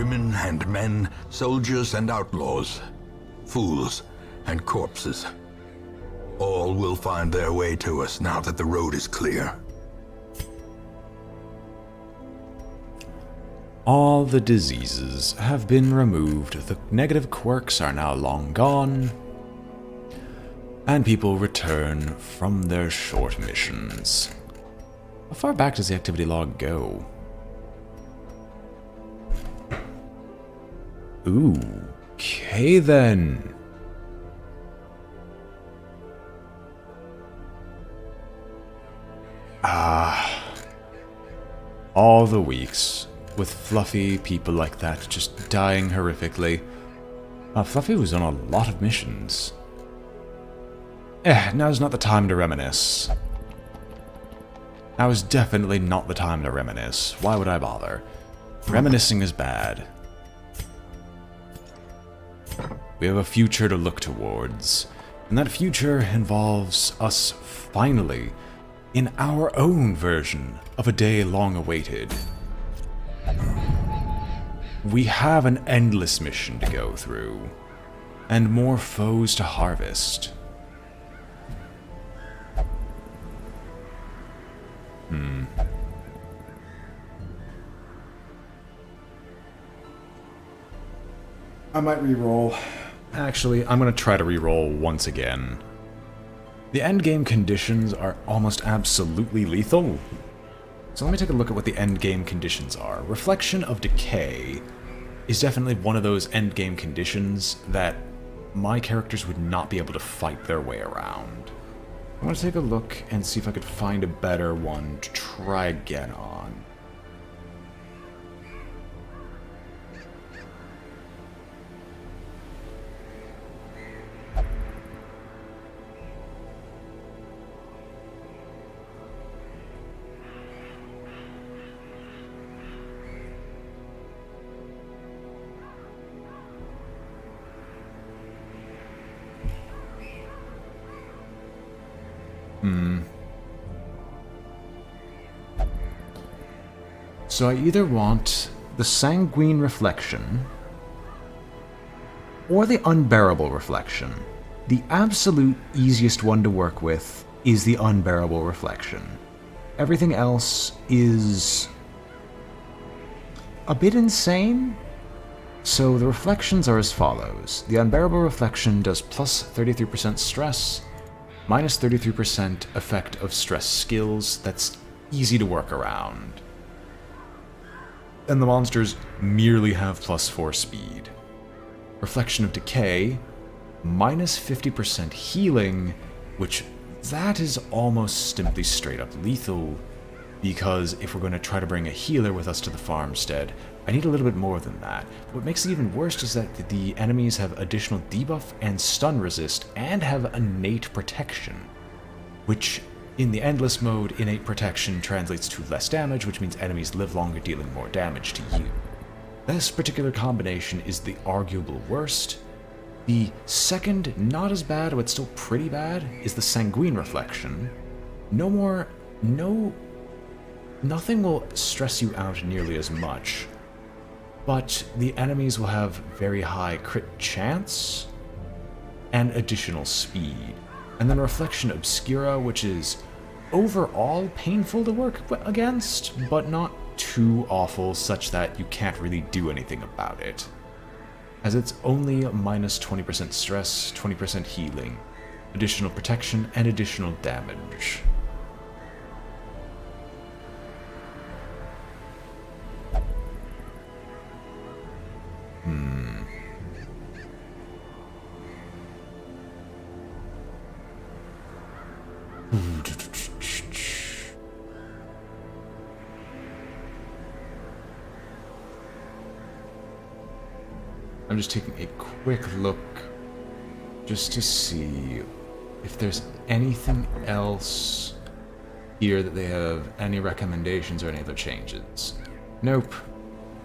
women and men, soldiers and outlaws, fools and corpses. All will find their way to us now that the road is clear. All the diseases have been removed, the negative quirks are now long gone, and people return from their short missions. How far back does the activity log go? Ooh, okay then. All the weeks with fluffy people like that just dying horrifically. Fluffy was on a lot of missions. Now's not the time to reminisce. Now is definitely not the time to reminisce. Why would I bother? Reminiscing is bad. We have a future to look towards, and that future involves us finally in our own version of a day long awaited. We have an endless mission to go through, and more foes to harvest. I might reroll. Actually, I'm gonna try to reroll once again. The endgame conditions are almost absolutely lethal. So let me take a look at what the endgame conditions are. Reflection of Decay is definitely one of those endgame conditions that my characters would not be able to fight their way around. I'm gonna take a look and see if I could find a better one to try again on. So I either want the Sanguine Reflection or the Unbearable Reflection. The absolute easiest one to work with is the Unbearable Reflection. Everything else is a bit insane. So the reflections are as follows. The Unbearable Reflection does plus 33% stress, minus 33% effect of stress skills. That's easy to work around. And the monsters merely have plus 4 speed. Reflection of Decay, minus 50% healing, which that is almost simply straight up lethal, because if we're going to try to bring a healer with us to the farmstead, I need a little bit more than that. What makes it even worse is that the enemies have additional debuff and stun resist, and have innate protection, which in the Endless mode, innate protection translates to less damage, which means enemies live longer, dealing more damage to you. This particular combination is the arguable worst. The second, not as bad, but still pretty bad, is the Sanguine Reflection. Nothing will stress you out nearly as much, but the enemies will have very high crit chance and additional speed. And then Reflection Obscura, which is overall painful to work against, but not too awful such that you can't really do anything about it, as it's only minus 20% stress, 20% healing, additional protection, and additional damage. I'm just taking a quick look just to see if there's anything else here that they have any recommendations or any other changes. Nope,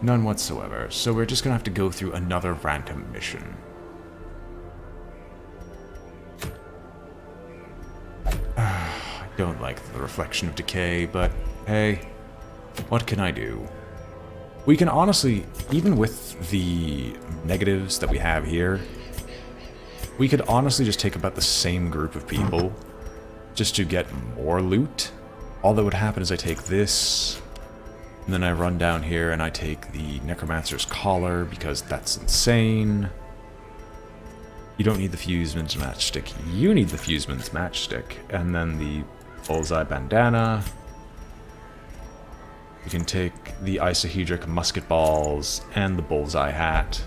none whatsoever. So we're just gonna have to go through another random mission. I don't like the Reflection of Decay, but hey, what can I do? We can honestly, even with the negatives that we have here, we could honestly just take about the same group of people just to get more loot. All that would happen is I take this, and then I run down here and I take the Necromancer's Collar because that's insane. You don't need the Fuseman's Matchstick. You need the Fuseman's Matchstick. And then the Bullseye Bandana. You can take the Isohedric Musket Balls and the Bullseye Hat.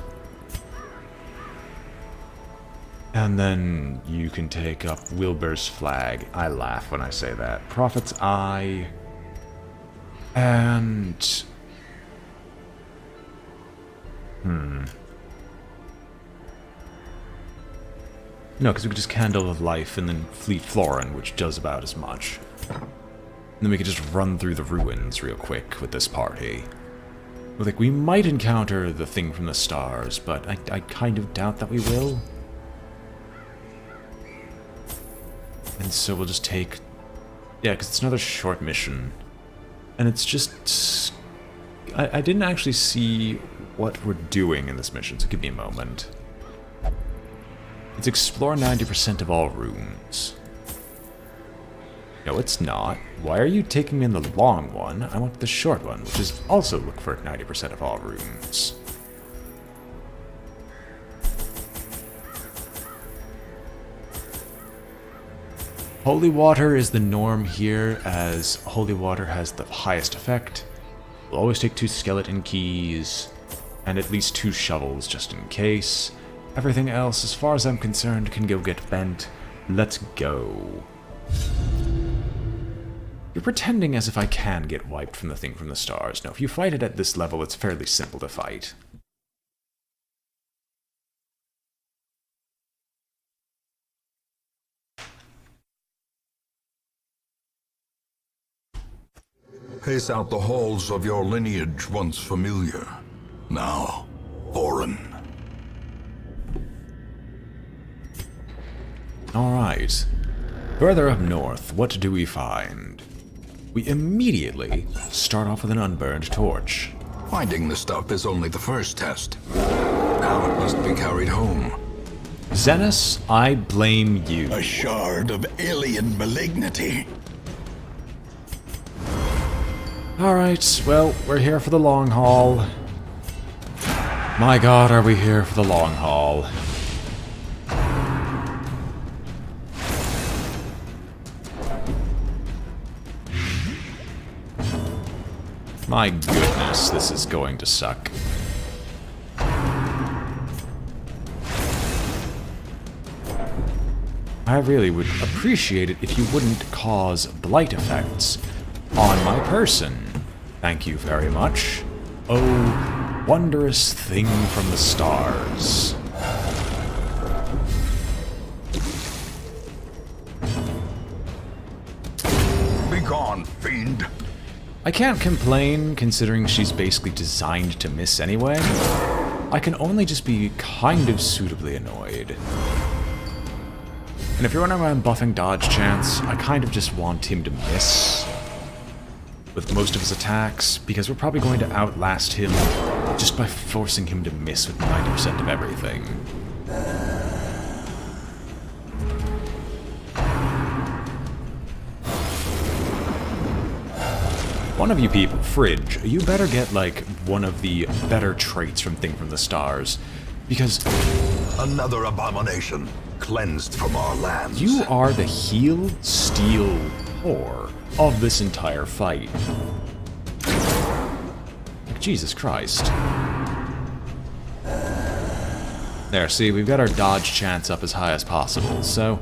And then you can take up Wilbur's Flag. I laugh when I say that. Prophet's Eye. And... No, because we could just Candle of Life and then Fleet Florin, which does about as much. And then we could just run through the ruins real quick with this party. Like, we might encounter the thing from the stars, but I kind of doubt that we will. And so we'll just take... Yeah, because it's another short mission. And it's just... I didn't actually see what we're doing in this mission, so give me a moment. It's explore 90% of all rooms. No, it's not. Why are you taking me in the long one? I want the short one, which is also look for 90% of all rooms. Holy water is the norm here, as holy water has the highest effect. We'll always take 2 skeleton keys, and at least 2 shovels just in case. Everything else, as far as I'm concerned, can go get bent. Let's go. You're pretending as if I can get wiped from the thing from the stars. No, if you fight it at this level, it's fairly simple to fight. Pace out the halls of your lineage once familiar, now foreign. Alright. Further up north, what do we find? We immediately start off with an unburned torch. Finding the stuff is only the first test. Now it must be carried home. Xenos, I blame you. A shard of alien malignity. Alright, well, we're here for the long haul. My god, are we here for the long haul. My goodness, this is going to suck. I really would appreciate it if you wouldn't cause blight effects on my person. Thank you very much. Oh, wondrous thing from the stars. Be gone, fiend. I can't complain, considering she's basically designed to miss anyway. I can only just be kind of suitably annoyed. And if you're wondering why I'm buffing dodge chance, I kind of just want him to miss with most of his attacks, because we're probably going to outlast him just by forcing him to miss with 90% of everything. One of you people, Fridge, you better get, like, one of the better traits from Thing from the Stars, because... Another abomination, cleansed from our lands. You are the heel, steal, whore of this entire fight. Like, Jesus Christ. There, see, we've got our dodge chance up as high as possible, so...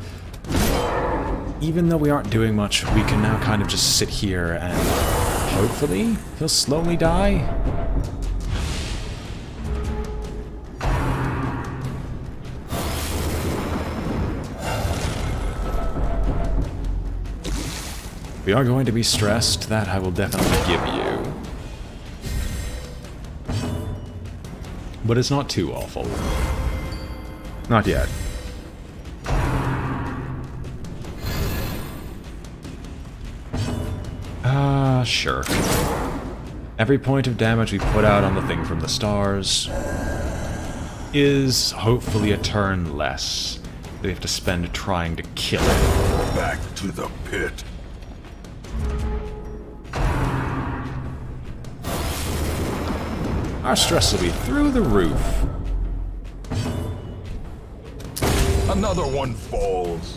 Even though we aren't doing much, we can now kind of just sit here and... Hopefully, he'll slowly die. We are going to be stressed, that I will definitely give you. But it's not too awful. Not yet. Sure. Every point of damage we put out on the thing from the stars is hopefully a turn less that we have to spend trying to kill it. Back to the pit. Our stress will be through the roof. Another one falls.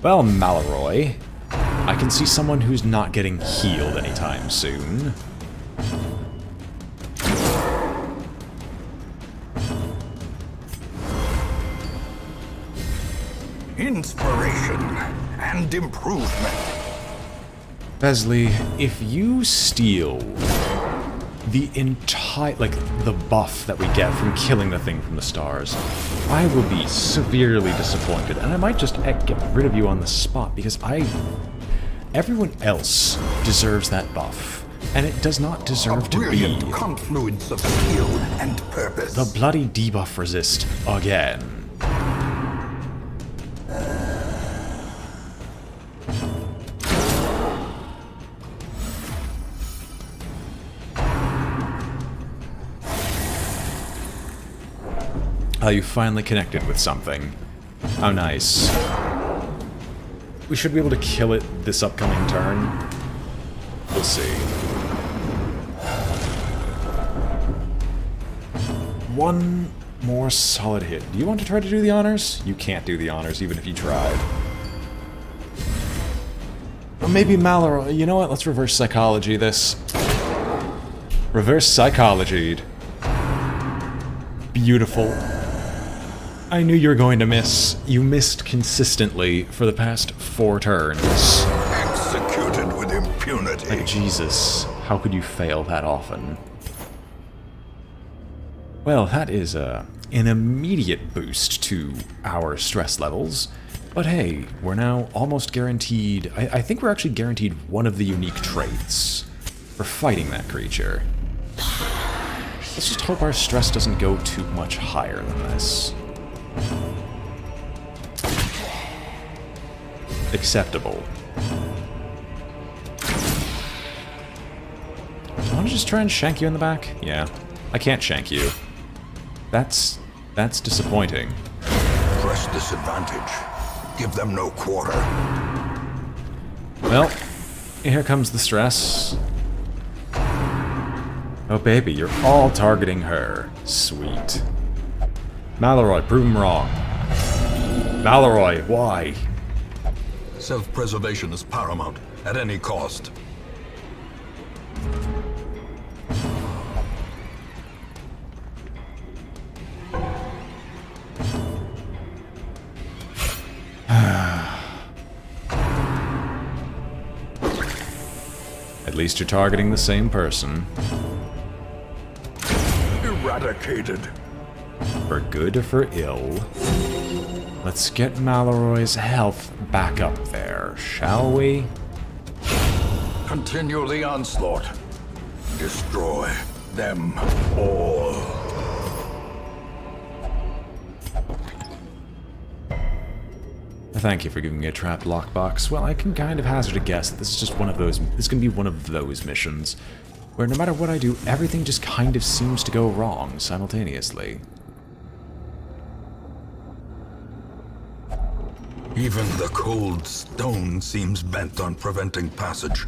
Well, Malroy, I can see someone who's not getting healed anytime soon. Inspiration and improvement. Besley, if you steal the entire, the buff that we get from killing the thing from the stars, I will be severely disappointed, and I might just get rid of you on the spot, because everyone else deserves that buff, and it does not deserve to be Brilliant confluence of skill and purpose. the bloody debuff resist again. Oh, you finally connected with something. How nice. We should be able to kill it this upcoming turn. We'll see. One more solid hit. Do you want to try to do the honors? You can't do the honors even if you tried. Or maybe Malor. You know what? Let's reverse psychology this. Reverse psychology. Beautiful. I knew you were going to miss. You missed consistently for the past 4 turns. Executed with impunity. Like, Jesus, how could you fail that often? Well, that is an immediate boost to our stress levels. But hey, we're now almost guaranteed... I think we're actually guaranteed one of the unique traits for fighting that creature. Let's just hope our stress doesn't go too much higher than this. Acceptable. Do I want to just try and shank you in the back? Yeah. I can't shank you. That's disappointing. Press disadvantage. Give them no quarter. Well, here comes the stress. Oh baby, you're all targeting her. Sweet. Malroy, prove him wrong. Malroy, why? Self-preservation is paramount, at any cost. At least you're targeting the same person. Eradicated. For good or for ill. Let's get Malroy's health back up there, shall we? Continue the onslaught. Destroy them all. Thank you for giving me a trapped lockbox. Well, I can kind of hazard a guess that this is just one of those... This is going to be one of those missions where no matter what I do, everything just kind of seems to go wrong simultaneously. Even the cold stone seems bent on preventing passage.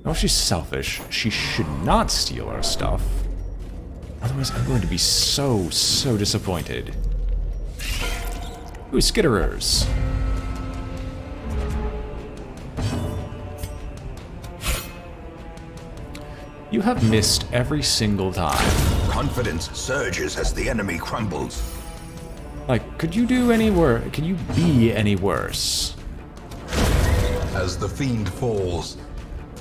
Oh, she's selfish. She should not steal our stuff. Otherwise, I'm going to be so disappointed. Ooh, skitterers. You have missed every single time. Confidence surges as the enemy crumbles. Like, could you do any worse? Could you be any worse? As the fiend falls,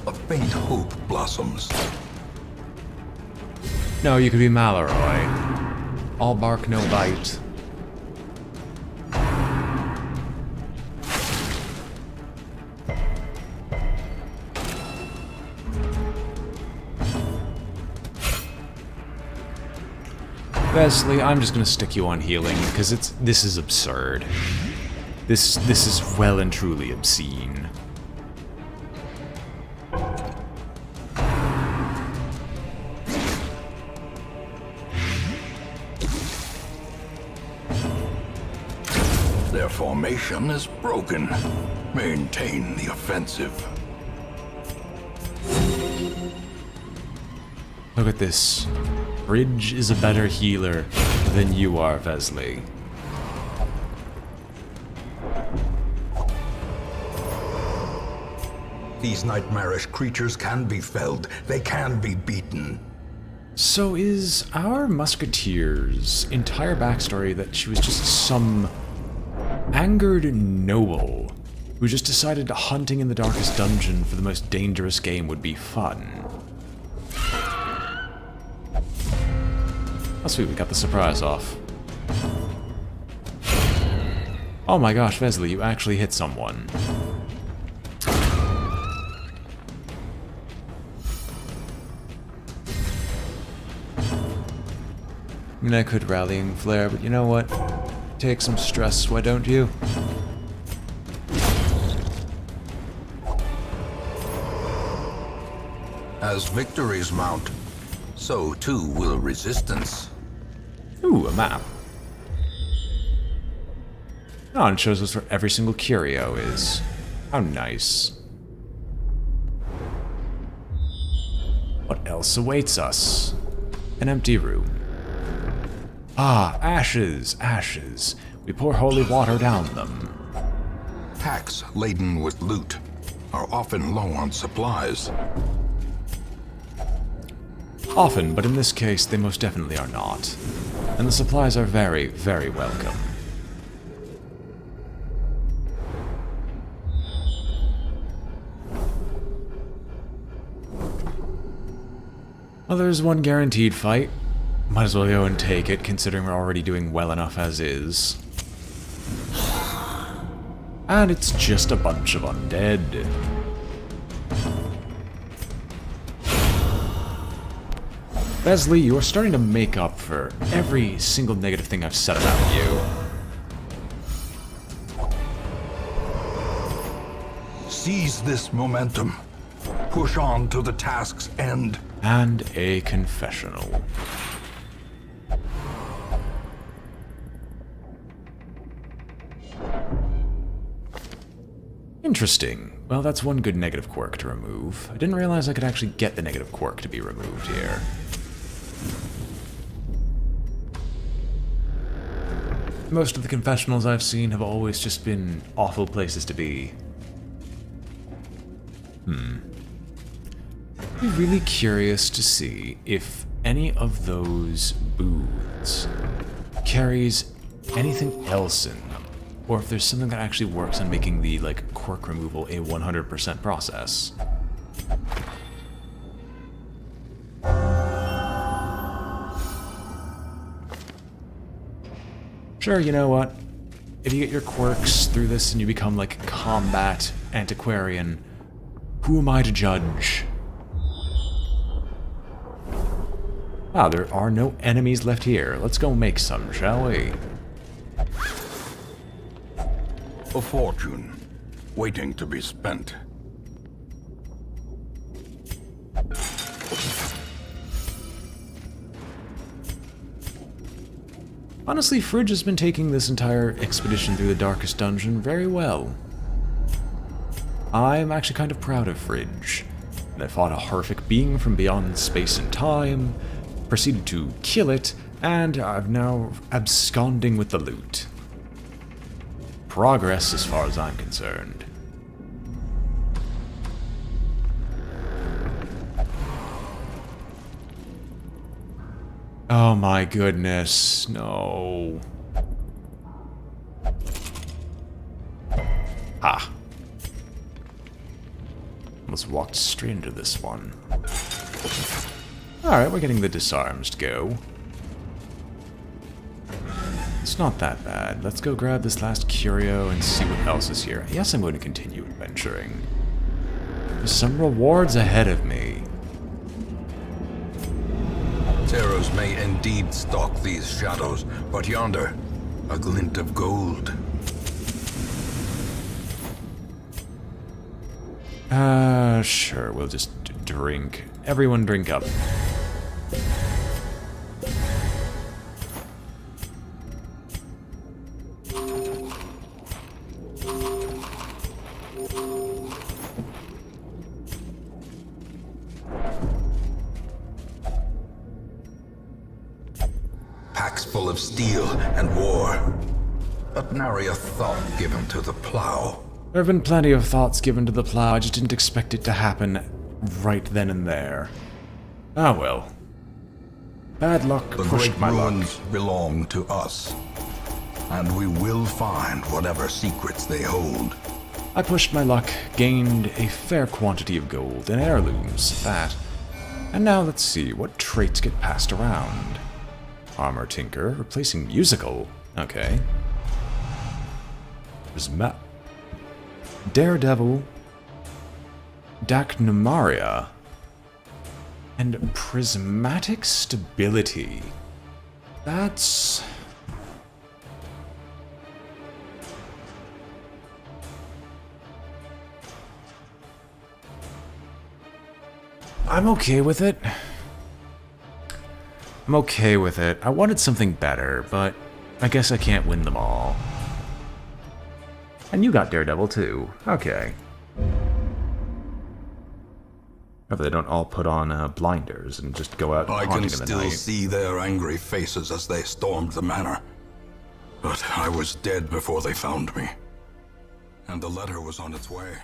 a faint hope blossoms. No, you could be Malroy. All bark, no bite. Besley, I'm just gonna stick you on healing, because this is absurd. This is well and truly obscene. formation is broken. Maintain the offensive. Look at this. Bridge is a better healer than you are, Vesley. These nightmarish creatures can be felled. They can be beaten. So is our musketeer's entire backstory that she was just some angered noble who just decided hunting in the darkest dungeon for the most dangerous game would be fun? Oh sweet, we got the surprise off. Oh my gosh, Vesley, you actually hit someone. I mean, I could rallying flare, but you know what? Take some stress, why don't you? As victories mount, so too will resistance. Ooh, a map. Oh, and it shows us where every single curio is. How nice. What else awaits us? An empty room. Ah, ashes, ashes. We pour holy water down them. Packs laden with loot are often low on supplies. Often, but in this case, they most definitely are not. And the supplies are very, very welcome. Well, there's one guaranteed fight. Might as well go and take it, considering we're already doing well enough as is. And it's just a bunch of undead. Vesley, you are starting to make up for every single negative thing I've said about you. Seize this momentum. Push on to the task's end. And a confessional. Interesting. Well, that's one good negative quirk to remove. I didn't realize I could actually get the negative quirk to be removed here. Most of the confessionals I've seen have always just been awful places to be. I'd be really curious to see if any of those booths carries anything else in them, or if there's something that actually works on making the, like, quirk removal a 100% process. Sure, you know what? If you get your quirks through this and you become, like, combat antiquarian, who am I to judge? Wow, there are no enemies left here. Let's go make some, shall we? A fortune, waiting to be spent. Honestly, Fridge has been taking this entire expedition through the darkest dungeon very well. I'm actually kind of proud of Fridge. And I fought a horrific being from beyond space and time, proceeded to kill it, and I'm now absconding with the loot. Progress as far as I'm concerned. Oh my goodness, no. Ah. Almost walked straight into this one. Alright, we're getting the disarms to go. It's not that bad. Let's go grab this last curio and see what else is here. Yes, I'm going to continue adventuring. There's some rewards ahead of me. Terrors may indeed stalk these shadows, but yonder, a glint of gold. Sure, we'll just drink. Everyone drink up. sacks full of steel and war. But nary a thought given to the plow. There have been plenty of thoughts given to the plow, I just didn't expect it to happen right then and there. Ah well. Bad luck The pushed great my luck. ruins belong to us, and we will find whatever secrets they hold. I pushed my luck, gained a fair quantity of gold and heirlooms, that. And now let's see, what traits get passed around? Armor Tinker, replacing musical. Okay. Daredevil, Dacnemaria, and Prismatic Stability. That's... I'm okay with it. I'm okay with it. I wanted something better, but I guess I can't win them all. And you got Daredevil too. Okay. Hope they don't all put on blinders and just go out I haunting can in the still night. see their angry faces as they stormed the manor. But I was dead before they found me. And the letter was on its way.